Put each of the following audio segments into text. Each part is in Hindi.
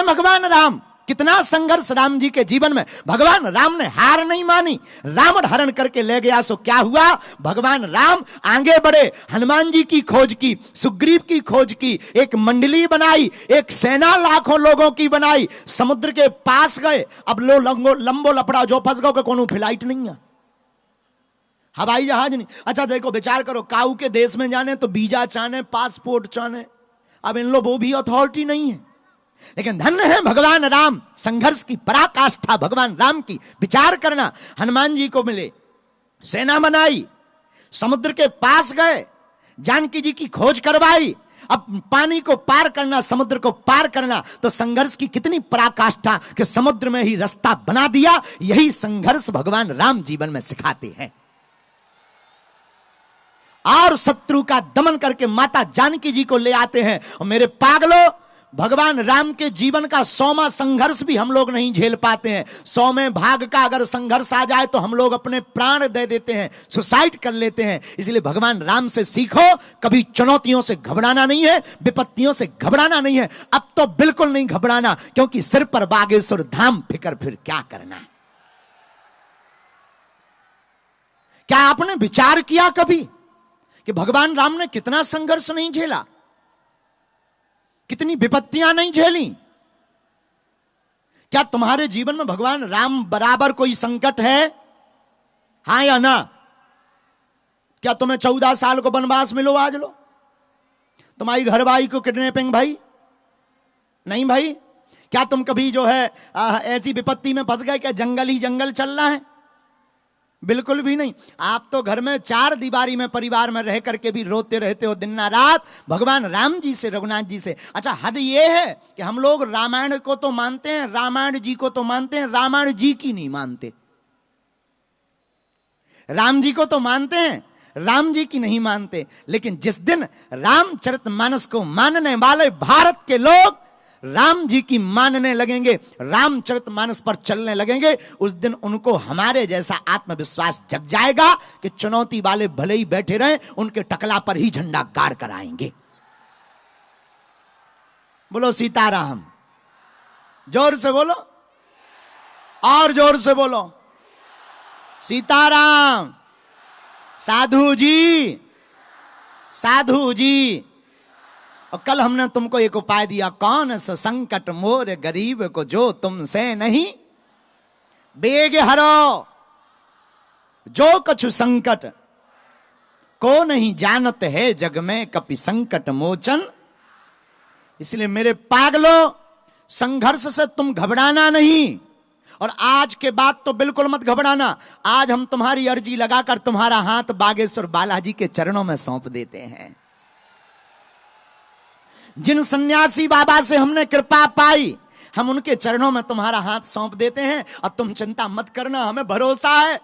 भगवान राम, कितना संघर्ष राम जी के जीवन में। भगवान राम ने हार नहीं मानी, रावण हरण करके ले गया। सो क्या हुआ, भगवान राम आगे बढ़े, हनुमान जी की खोज की, सुग्रीव की खोज की, एक मंडली बनाई, एक सेना लाखों लोगों की बनाई, समुद्र के पास गए। अब लो लंबो लपड़ा जो फंस गो, कोनो फ्लाइट नहीं है, हवाई जहाज नहीं। अच्छा देखो, विचार करो, काऊ के देश में जाने तो वीजा चाहने, पासपोर्ट चाहने, अब इन लोग वो भी अथॉरिटी नहीं है। लेकिन धन्य है भगवान राम, संघर्ष की पराकाष्ठा भगवान राम की। विचार करना, हनुमान जी को मिले, सेना बनाई, समुद्र के पास गए, जानकी जी की खोज करवाई। अब पानी को पार करना, समुद्र को पार करना, तो संघर्ष की कितनी पराकाष्ठा कि समुद्र में ही रास्ता बना दिया। यही संघर्ष भगवान राम जीवन में सिखाते हैं। और शत्रु का दमन करके माता जानकी जी को ले आते हैं। और मेरे पागलों, भगवान राम के जीवन का 100वां संघर्ष भी हम लोग नहीं झेल पाते हैं। 100वें भाग का अगर संघर्ष आ जाए तो हम लोग अपने प्राण दे देते हैं, सुसाइड कर लेते हैं। इसलिए भगवान राम से सीखो, कभी चुनौतियों से घबराना नहीं है, विपत्तियों से घबराना नहीं है। अब तो बिल्कुल नहीं घबराना, क्योंकि सिर पर बागेश्वर धाम, फिकर फिर क्या करना। क्या आपने विचार किया कभी कि भगवान राम ने कितना संघर्ष नहीं झेला, कितनी विपत्तियां नहीं झेली? क्या तुम्हारे जीवन में भगवान राम बराबर कोई संकट है? हां या ना? क्या तुम्हें 14 साल को वनवास मिलो आज लो? तुम्हारी घरवाली को किडनैपिंग भाई? नहीं भाई। क्या तुम कभी जो है ऐसी विपत्ति में फंस गए कि जंगल ही जंगल चल रहा है? बिल्कुल भी नहीं। आप तो घर में 4 दीवारी में परिवार में रह करके भी रोते रहते हो दिन ना रात भगवान राम जी से, रघुनाथ जी से। अच्छा, हद ये है कि हम लोग रामायण को तो मानते हैं, रामायण जी को तो मानते हैं, रामायण जी की नहीं मानते। राम जी को तो मानते हैं, राम जी की नहीं मानते। लेकिन जिस दिन रामचरितमानस को मानने वाले भारत के लोग राम जी की मानने लगेंगे, रामचरितमानस पर चलने लगेंगे, उस दिन उनको हमारे जैसा आत्मविश्वास जग जाएगा कि चुनौती वाले भले ही बैठे रहें, उनके टकला पर ही झंडा गाड़ कर आएंगे। बोलो सीताराम, जोर से बोलो, और जोर से बोलो, सीताराम। साधु जी, साधु जी। और कल हमने तुमको एक उपाय दिया, कौन सा संकट मोर गरीब को जो तुमसे नहीं, बेग हरो जो कछु संकट को नहीं जानत है जग में कपि संकट मोचन। इसलिए मेरे पागलों, संघर्ष से तुम घबराना नहीं, और आज के बाद तो बिल्कुल मत घबराना। आज हम तुम्हारी अर्जी लगाकर तुम्हारा हाथ बागेश्वर बालाजी के चरणों में सौंप देते हैं। जिन सन्यासी बाबा से हमने कृपा पाई, हम उनके चरणों में तुम्हारा हाथ सौंप देते हैं। और तुम चिंता मत करना, हमें भरोसा है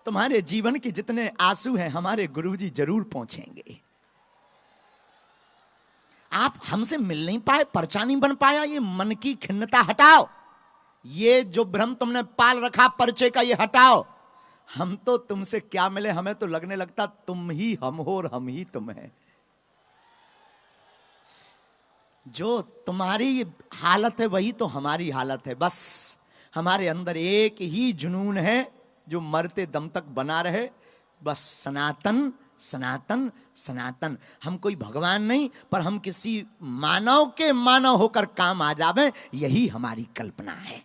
तुम्हारे जीवन के जितने आंसू हैं हमारे गुरुजी जरूर पहुंचेंगे। आप हमसे मिल नहीं पाए, पर्चा नहीं बन पाया, ये मन की खिन्नता हटाओ। ये जो भ्रम तुमने पाल रखा पर्चे का, ये हटाओ। हम तो तुमसे क्या मिले, हमें तो लगने लगता तुम ही हम हो और हम ही तुम है। जो तुम्हारी हालत है वही तो हमारी हालत है। बस हमारे अंदर एक ही जुनून है जो मरते दम तक बना रहे, बस सनातन सनातन सनातन। हम कोई भगवान नहीं, पर हम किसी मानव के मानव होकर काम आ जावे, यही हमारी कल्पना है।